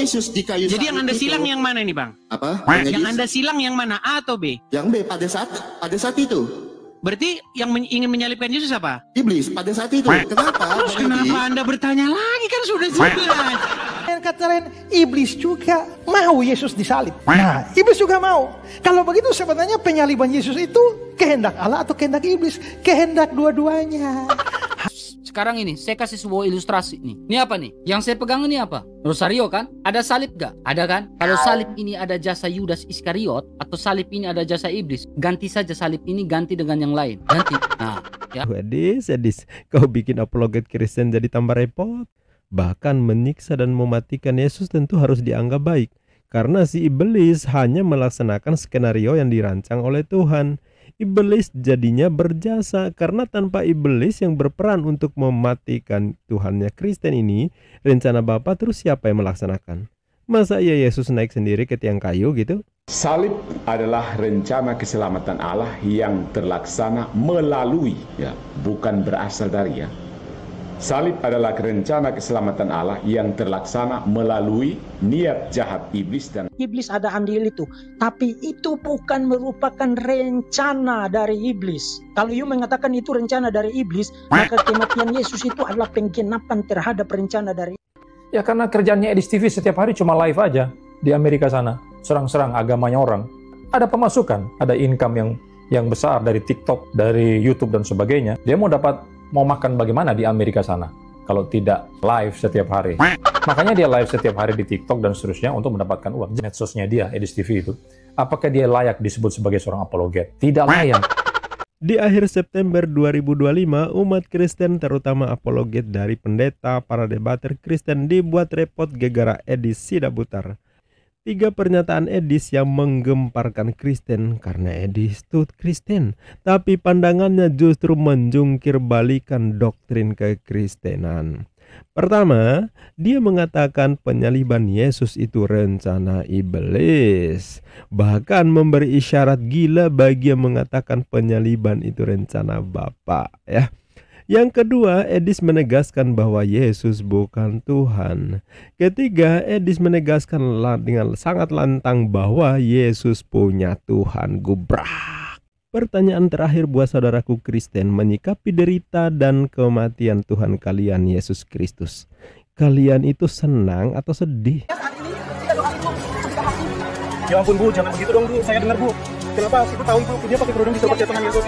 Yesus di kayu salib. Jadi yang Anda silang yang mana ini, Bang? Apa? Yang Anda silang yang mana? A atau B? Yang B pada saat itu. Berarti yang ingin menyalibkan Yesus apa? Iblis pada saat itu. Kenapa? Terus kenapa Anda bertanya lagi, kan sudah jelas. Dan kata lain, iblis juga mau Yesus disalib. Nah, iblis juga mau. Kalau begitu sebenarnya penyaliban Yesus itu kehendak Allah atau kehendak iblis? Kehendak dua-duanya. Sekarang ini saya kasih sebuah ilustrasi nih. Ini apa nih? Yang saya pegang ini apa? Rosario kan? Ada salib gak? Ada kan? Kalau salib ini ada jasa Yudas Iskariot atau salib ini ada jasa iblis, ganti saja salib ini, ganti dengan yang lain. Ganti. Nah, ya. Edis, kau bikin apologet Kristen jadi tambah repot. Bahkan menyiksa dan mematikan Yesus tentu harus dianggap baik, karena si iblis hanya melaksanakan skenario yang dirancang oleh Tuhan. Iblis jadinya berjasa, karena tanpa iblis yang berperan untuk mematikan Tuhannya Kristen ini, rencana Bapa terus siapa yang melaksanakan? Masa iya Yesus naik sendiri ke tiang kayu gitu? Salib adalah rencana keselamatan Allah yang terlaksana melalui, ya, bukan berasal dari, ya. Salib adalah rencana keselamatan Allah yang terlaksana melalui niat jahat iblis dan iblis ada andil itu, tapi itu bukan merupakan rencana dari iblis. Kalau you mengatakan itu rencana dari iblis, maka kematian Yesus itu adalah penggenapan terhadap rencana dari. Ya karena kerjaannya Edis TV setiap hari cuma live aja di Amerika sana, serang-serang agamanya orang. Ada pemasukan, ada income yang besar dari TikTok, dari YouTube dan sebagainya. Dia mau makan bagaimana di Amerika sana kalau tidak live setiap hari. Makanya dia live setiap hari di TikTok dan seterusnya untuk mendapatkan uang. Medsosnya dia, Edis TV itu. Apakah dia layak disebut sebagai seorang apologet? Tidak layak. Di akhir September 2025, umat Kristen terutama apologet dari pendeta, para debater Kristen dibuat repot gegara Edis Sidabutar. 3 pernyataan Edis yang menggemparkan Kristen karena Edis itu Kristen, tapi pandangannya justru menjungkir balikan doktrin kekristenan. Pertama, dia mengatakan penyaliban Yesus itu rencana iblis, bahkan memberi isyarat gila bagi yang mengatakan penyaliban itu rencana Bapa, ya. Yang kedua, Edis menegaskan bahwa Yesus bukan Tuhan. Ketiga, Edis menegaskan dengan sangat lantang bahwa Yesus punya Tuhan. Gubrak. Pertanyaan terakhir buat saudaraku Kristen menyikapi derita dan kematian Tuhan kalian, Yesus Kristus. Kalian itu senang atau sedih? Ya ampun Bu, jangan begitu dong Bu, saya dengar Bu. Kenapa aku tahu Ibu, dia pakai kerudung bisa percaya Tuhan Yesus.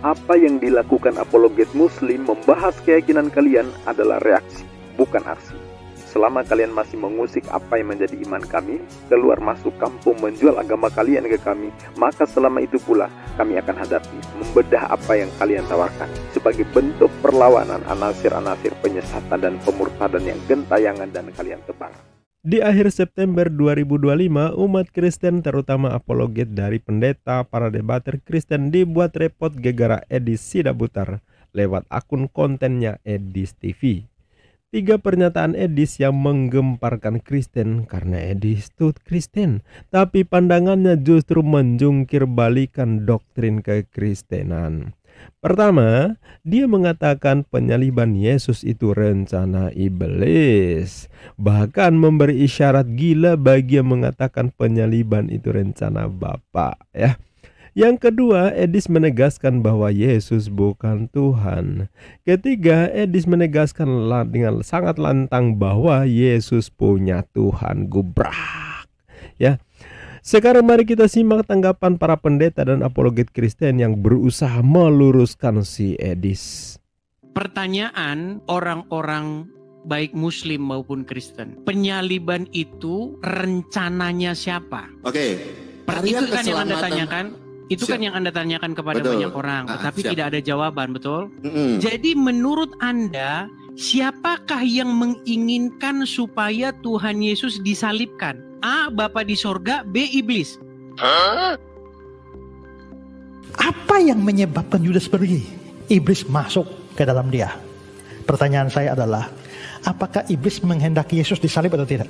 Apa yang dilakukan apologet muslim membahas keyakinan kalian adalah reaksi, bukan aksi. Selama kalian masih mengusik apa yang menjadi iman kami, keluar masuk kampung menjual agama kalian ke kami, maka selama itu pula kami akan hadapi, membedah apa yang kalian tawarkan sebagai bentuk perlawanan anasir-anasir penyesatan dan pemurtadan yang gentayangan dan kalian tebang. Di akhir September 2025, umat Kristen terutama apologet dari pendeta, para debater Kristen dibuat repot gegara Edis Sidabutar lewat akun kontennya Edis TV. 3 pernyataan Edis yang menggemparkan Kristen karena Edis itu Kristen, tapi pandangannya justru menjungkir balikan doktrin kekristenan. Pertama, dia mengatakan penyaliban Yesus itu rencana iblis, bahkan memberi isyarat gila bagi yang mengatakan penyaliban itu rencana Bapa, ya. Yang kedua, Edis menegaskan bahwa Yesus bukan Tuhan. Ketiga, Edis menegaskan dengan sangat lantang bahwa Yesus punya Tuhan. Gubrak, ya. Sekarang mari kita simak tanggapan para pendeta dan apologet Kristen yang berusaha meluruskan si Edis. Pertanyaan orang-orang baik Muslim maupun Kristen, penyaliban itu rencananya siapa? Oke. Itu kan yang Anda tanyakan. Itu kan yang Anda tanyakan kepada banyak orang, tetapi tidak ada jawaban, betul? Jadi menurut Anda, siapakah yang menginginkan supaya Tuhan Yesus disalibkan? A. Bapa di sorga, B. Iblis. Apa yang menyebabkan Yudas pergi? Iblis masuk ke dalam dia. Pertanyaan saya adalah, apakah iblis menghendaki Yesus disalib atau tidak?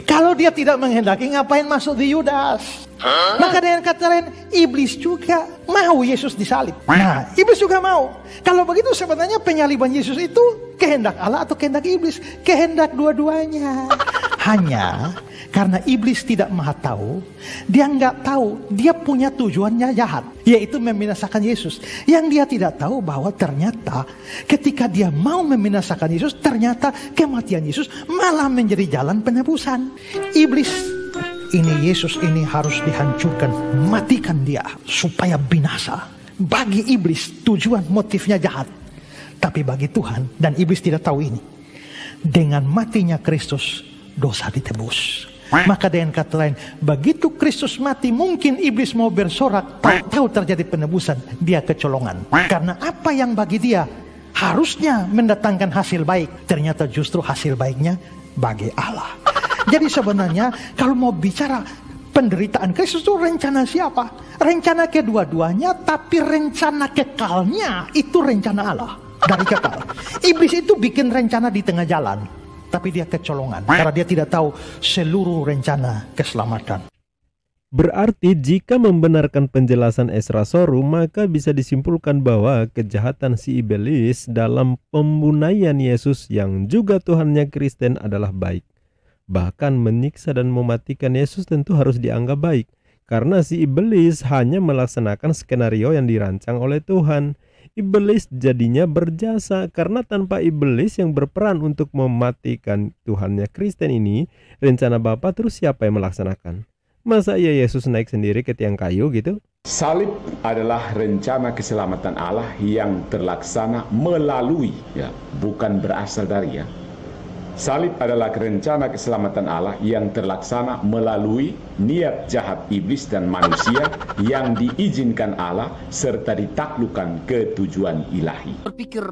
Kalau Kalau dia tidak menghendaki, ngapain masuk di Yudas? Maka dengan kata lain, iblis juga mau Yesus disalib. Nah, iblis juga mau. Kalau begitu sebenarnya penyaliban Yesus itu kehendak Allah atau kehendak iblis? Kehendak dua-duanya. Hanya karena iblis tidak maha tahu, dia nggak tahu dia punya tujuannya jahat, yaitu membinasakan Yesus. Yang dia tidak tahu bahwa ternyata ketika dia mau membinasakan Yesus, ternyata kematian Yesus malah menjadi jalan penebusan. Iblis ini, Yesus ini harus dihancurkan, matikan dia supaya binasa. Bagi iblis tujuan motifnya jahat, tapi bagi Tuhan dan iblis tidak tahu ini, dengan matinya Kristus dosa ditebus. Maka dengan kata lain, begitu Kristus mati, mungkin iblis mau bersorak, tahu terjadi penebusan, dia kecolongan. Karena apa yang bagi dia harusnya mendatangkan hasil baik, ternyata justru hasil baiknya bagi Allah. Jadi sebenarnya kalau mau bicara penderitaan Kristus itu rencana siapa? Rencana kedua-duanya, tapi rencana kekalnya itu rencana Allah dari kekal. Iblis itu bikin rencana di tengah jalan, tapi dia kecolongan karena dia tidak tahu seluruh rencana keselamatan. Berarti jika membenarkan penjelasan Ezra Soru, maka bisa disimpulkan bahwa kejahatan si iblis dalam pembunaian Yesus yang juga Tuhannya Kristen adalah baik. Bahkan menyiksa dan mematikan Yesus tentu harus dianggap baik, karena si iblis hanya melaksanakan skenario yang dirancang oleh Tuhan. Iblis jadinya berjasa, karena tanpa iblis yang berperan untuk mematikan Tuhannya Kristen ini, rencana Bapa terus siapa yang melaksanakan? Masa iya Yesus naik sendiri ke tiang kayu gitu? Salib adalah rencana keselamatan Allah yang terlaksana melalui, bukan berasal dari. Salib adalah rencana keselamatan Allah yang terlaksana melalui niat jahat iblis dan manusia yang diizinkan Allah serta ditaklukkan ke tujuan ilahi. Berpikir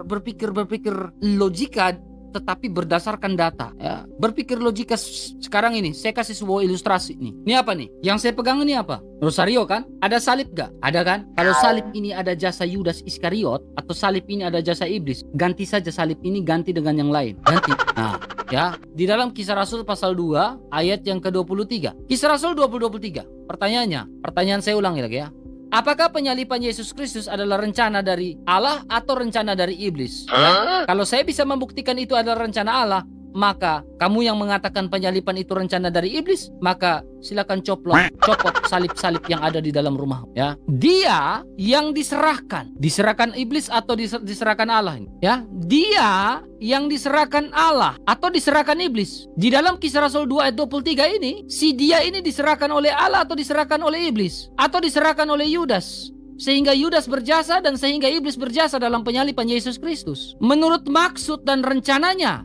logika tetapi berdasarkan data, ya. Berpikir logika sekarang ini, saya kasih sebuah ilustrasi nih. Ini apa nih? Yang saya pegang ini apa? Rosario kan? Ada salib gak? Ada kan? Kalau salib ini ada jasa Yudas Iskariot atau salib ini ada jasa iblis, ganti saja salib ini, ganti dengan yang lain. Ganti. Nah, ya, di dalam Kisah Rasul pasal 2 ayat yang ke-23. Kisah Rasul 20-23. Pertanyaan saya ulangi lagi ya. Apakah penyaliban Yesus Kristus adalah rencana dari Allah atau rencana dari iblis? Ya? Kalau saya bisa membuktikan itu adalah rencana Allah, maka kamu yang mengatakan penyaliban itu rencana dari iblis, maka silakan copot salib-salib yang ada di dalam rumah. Ya, dia yang diserahkan iblis atau diserahkan Allah? Ya, dia yang diserahkan Allah atau diserahkan iblis? Di dalam Kisah Rasul 2 ayat 23 ini, si dia ini diserahkan oleh Allah atau diserahkan oleh iblis atau diserahkan oleh Yudas? Sehingga Yudas berjasa dan sehingga iblis berjasa dalam penyaliban Yesus Kristus. Menurut maksud dan rencananya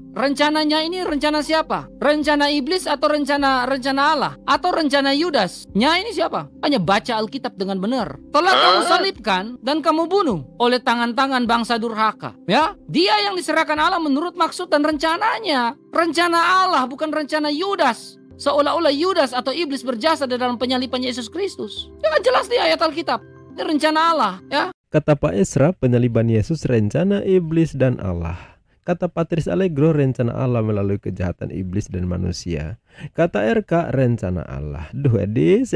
ini rencana siapa? Rencana iblis atau rencana Allah? Atau rencana Yudas? Ini siapa? Hanya baca Alkitab dengan benar. Telah kamu salibkan dan kamu bunuh oleh tangan-tangan bangsa durhaka. Ya, dia yang diserahkan Allah menurut maksud dan rencananya. Rencana Allah bukan rencana Yudas. Seolah-olah Yudas atau iblis berjasa dalam penyaliban Yesus Kristus. Ya, jelas di ayat Alkitab. Ini rencana Allah, ya. Kata Pak Ezra, penyaliban Yesus rencana iblis dan Allah. Kata Patris Allegro, rencana Allah melalui kejahatan iblis dan manusia. Kata RK, rencana Allah. Duh, Edis,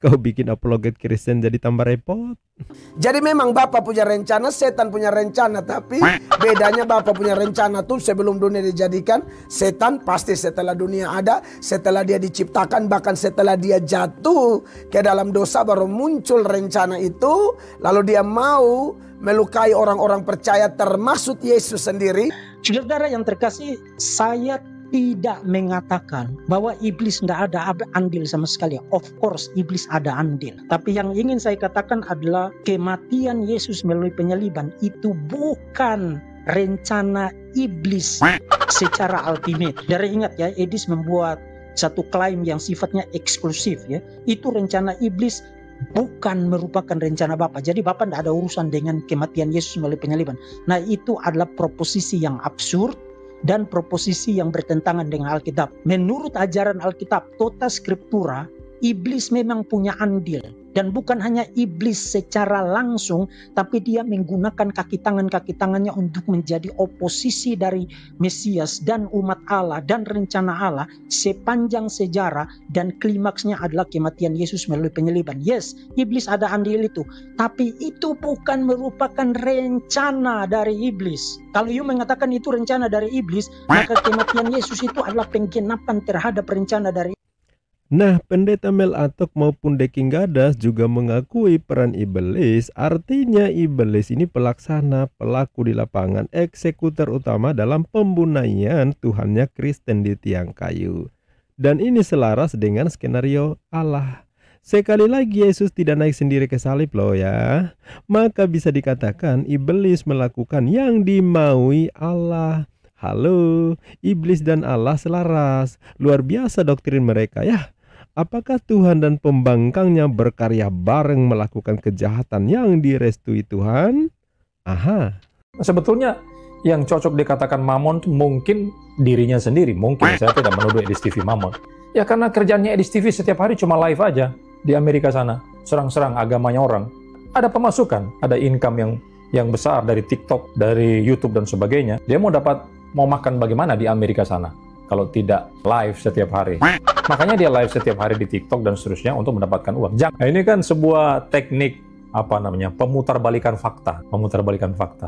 kau bikin apologet Kristen jadi tambah repot. Jadi memang Bapak punya rencana, setan punya rencana. Tapi bedanya Bapak punya rencana tuh sebelum dunia dijadikan. Setan pasti setelah dunia ada, setelah dia diciptakan, bahkan setelah dia jatuh ke dalam dosa baru muncul rencana itu. Lalu dia mau melukai orang-orang percaya termasuk Yesus sendiri. Saudara yang terkasih, saya tidak mengatakan bahwa iblis tidak ada andil sama sekali. Of course, iblis ada andil. Tapi yang ingin saya katakan adalah kematian Yesus melalui penyaliban itu bukan rencana iblis secara ultimate. Dari ingat ya, Edis membuat satu klaim yang sifatnya eksklusif ya. Itu rencana iblis, bukan merupakan rencana Bapa. Jadi Bapa tidak ada urusan dengan kematian Yesus melalui penyaliban. Nah, itu adalah proposisi yang absurd dan proposisi yang bertentangan dengan Alkitab. Menurut ajaran Alkitab, tota scriptura, iblis memang punya andil Dan bukan hanya iblis secara langsung, tapi dia menggunakan kaki tangannya untuk menjadi oposisi dari Mesias dan umat Allah dan rencana Allah sepanjang sejarah, dan klimaksnya adalah kematian Yesus melalui penyaliban. Yes, iblis ada andil itu, tapi itu bukan merupakan rencana dari iblis. Kalau you mengatakan itu rencana dari iblis, maka kematian Yesus itu adalah penggenapan terhadap rencana dari. Nah, Pendeta Mel Atok maupun Deking Gadas juga mengakui peran iblis. Artinya iblis ini pelaksana, pelaku di lapangan, eksekutor utama dalam pembunaian Tuhannya Kristen di tiang kayu. Dan ini selaras dengan skenario Allah. Sekali lagi Yesus tidak naik sendiri ke salib loh ya. Maka bisa dikatakan iblis melakukan yang dimaui Allah. Halo, iblis dan Allah selaras. Luar biasa doktrin mereka ya. Apakah Tuhan dan pembangkangnya berkarya bareng melakukan kejahatan yang direstui Tuhan? Aha. Sebetulnya yang cocok dikatakan Mamon itu mungkin dirinya sendiri. Mungkin saya tidak menuduh Edis TV Mamon. Ya karena kerjaannya Edis TV setiap hari cuma live aja di Amerika sana. Serang-serang agamanya orang. Ada pemasukan, ada income yang besar dari TikTok, dari YouTube dan sebagainya. Dia mau makan bagaimana di Amerika sana kalau tidak live setiap hari. Makanya dia live setiap hari di TikTok dan seterusnya untuk mendapatkan uang. Nah, ini kan sebuah teknik pemutarbalikan fakta,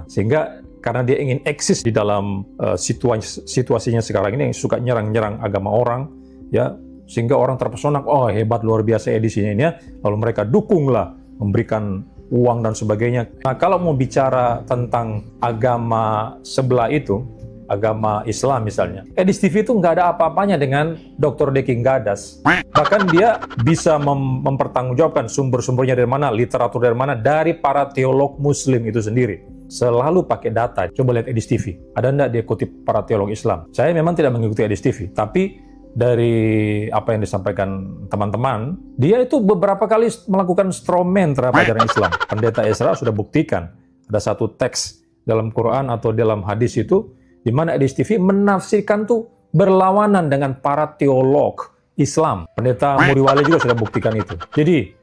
Sehingga karena dia ingin eksis di dalam situasinya sekarang ini yang suka nyerang-nyerang agama orang, ya, sehingga orang terpesona, oh hebat luar biasa edisinya ini ya, lalu mereka dukunglah, memberikan uang dan sebagainya. Nah, kalau mau bicara tentang agama sebelah itu, agama Islam misalnya, Edis TV itu nggak ada apa-apanya dengan Dr. Deking Gadas. Bahkan dia bisa mempertanggungjawabkan sumber-sumbernya dari mana, literatur dari mana, dari para teolog Muslim itu sendiri. Selalu pakai data. Coba lihat Edis TV. Ada nggak dia kutip para teolog Islam? Saya memang tidak mengikuti Edis TV, tapi dari apa yang disampaikan teman-teman, dia itu beberapa kali melakukan strawman terhadap ajaran Islam. Pendeta Ezra sudah buktikan. Ada satu teks dalam Quran atau dalam hadis itu, di mana Edis TV menafsirkan tuh berlawanan dengan para teolog Islam. Pendeta Muriwale juga sudah buktikan itu. Jadi,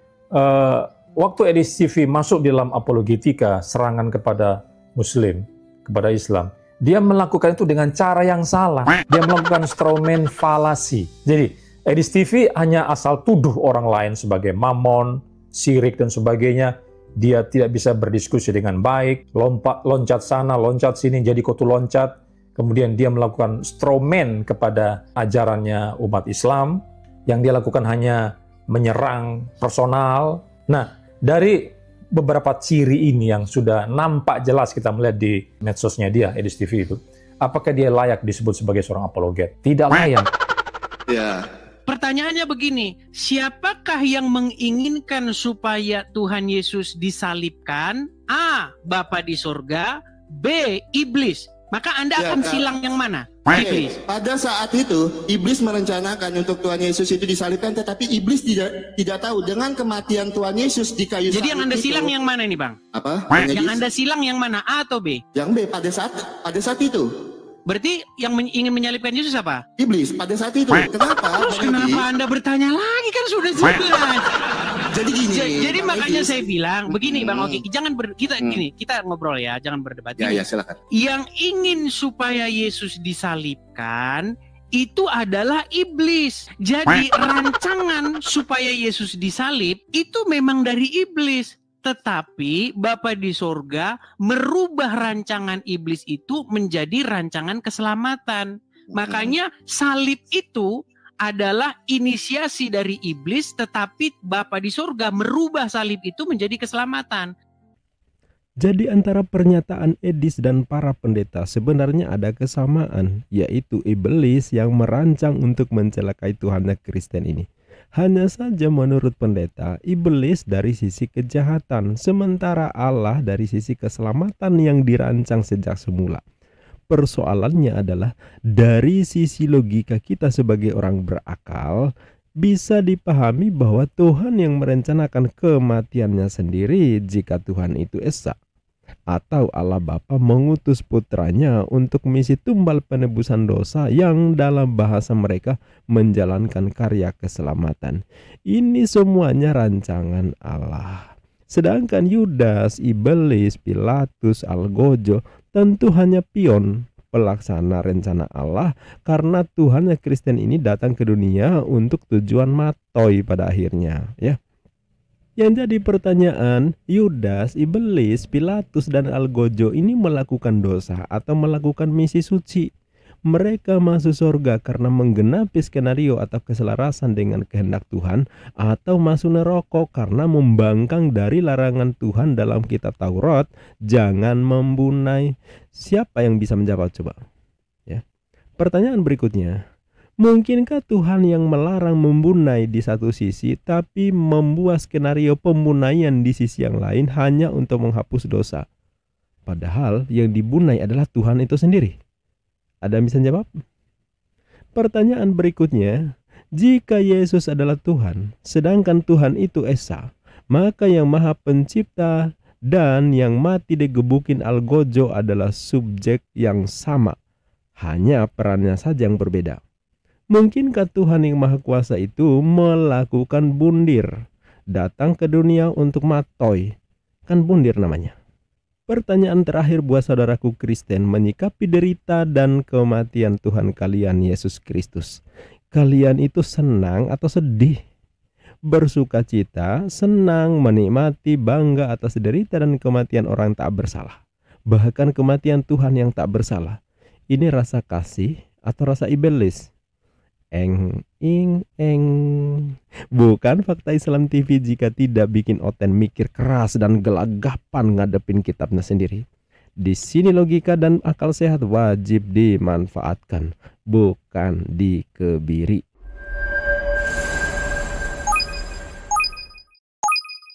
waktu Edis TV masuk di dalam apologetika, serangan kepada Muslim, kepada Islam, dia melakukan itu dengan cara yang salah. Dia melakukan strawman falasi. Jadi, Edis TV hanya asal tuduh orang lain sebagai mamon, syirik, dan sebagainya. Dia tidak bisa berdiskusi dengan baik, loncat sana, loncat sini, jadi kotu loncat. Kemudian dia melakukan strawman kepada ajarannya umat Islam. Yang dia lakukan hanya menyerang personal. Nah, dari beberapa ciri ini yang sudah nampak jelas kita melihat di medsosnya dia, Edis TV itu, apakah dia layak disebut sebagai seorang apologet? Tidak layak. Ya. Pertanyaannya begini, siapakah yang menginginkan supaya Tuhan Yesus disalibkan? A. Bapa di sorga, B. Iblis. Maka Anda akan silang yang mana? Iblis. Pada saat itu, iblis merencanakan untuk Tuhan Yesus itu disalibkan, tetapi iblis tidak tahu dengan kematian Tuhan Yesus di kayu salib. Jadi yang Anda silang yang mana ini, Bang? Apa? Yang Anda silang yang mana? A atau B? Yang B pada saat itu. Berarti yang ingin menyalibkan Yesus apa? Iblis pada saat itu. Kenapa? Terus kenapa Anda bertanya lagi, kan sudah jelas. Jadi gini. Jadi makanya saya bilang begini, Bang Oki, jangan kita ngobrol ya, jangan berdebat. Ya, silakan. Yang ingin supaya Yesus disalibkan itu adalah iblis. Jadi rancangan supaya Yesus disalib itu memang dari iblis. Tetapi Bapa di sorga merubah rancangan iblis itu menjadi rancangan keselamatan. Makanya salib itu adalah inisiasi dari iblis, tetapi Bapa di sorga merubah salib itu menjadi keselamatan. Jadi antara pernyataan Edis dan para pendeta sebenarnya ada kesamaan, yaitu iblis yang merancang untuk mencelakai Tuhannya Kristen ini. Hanya saja menurut pendeta, iblis dari sisi kejahatan, sementara Allah dari sisi keselamatan yang dirancang sejak semula. Persoalannya adalah dari sisi logika kita sebagai orang berakal, bisa dipahami bahwa Tuhan yang merencanakan kematiannya sendiri jika Tuhan itu esa. atau Allah Bapa mengutus putranya untuk misi tumbal penebusan dosa yang dalam bahasa mereka menjalankan karya keselamatan. Ini semuanya rancangan Allah. Sedangkan Yudas, Iblis, Pilatus, Algojo tentu hanya pion pelaksana rencana Allah, karena Tuhan Kristen ini datang ke dunia untuk tujuan matoi pada akhirnya, ya. Yang jadi pertanyaan, Yudas, Iblis, Pilatus, dan Algojo ini melakukan dosa atau melakukan misi suci? Mereka masuk surga karena menggenapi skenario atau keselarasan dengan kehendak Tuhan, atau masuk neraka karena membangkang dari larangan Tuhan dalam kitab Taurat, jangan membunuh. Siapa yang bisa menjawab coba? Ya. Pertanyaan berikutnya, mungkinkah Tuhan yang melarang membunuh di satu sisi tapi membuat skenario pembunuhan di sisi yang lain hanya untuk menghapus dosa? Padahal yang dibunuh adalah Tuhan itu sendiri. Ada yang bisa jawab? Pertanyaan berikutnya, jika Yesus adalah Tuhan, sedangkan Tuhan itu Esa, maka yang Maha Pencipta dan yang mati digebukin Algojo adalah subjek yang sama, hanya perannya saja yang berbeda. Mungkinkah Tuhan yang Maha Kuasa itu melakukan bundir, datang ke dunia untuk matoi? Kan bundir namanya. Pertanyaan terakhir buat saudaraku Kristen menyikapi derita dan kematian Tuhan kalian Yesus Kristus. Kalian itu senang atau sedih? Bersuka cita, senang, menikmati, bangga atas derita dan kematian orang tak bersalah. Bahkan kematian Tuhan yang tak bersalah. Ini rasa kasih atau rasa iblis? Bukan Fakta Islam TV jika tidak bikin Oten mikir keras dan gelagapan ngadepin kitabnya sendiri. Di sini logika dan akal sehat wajib dimanfaatkan, bukan dikebiri.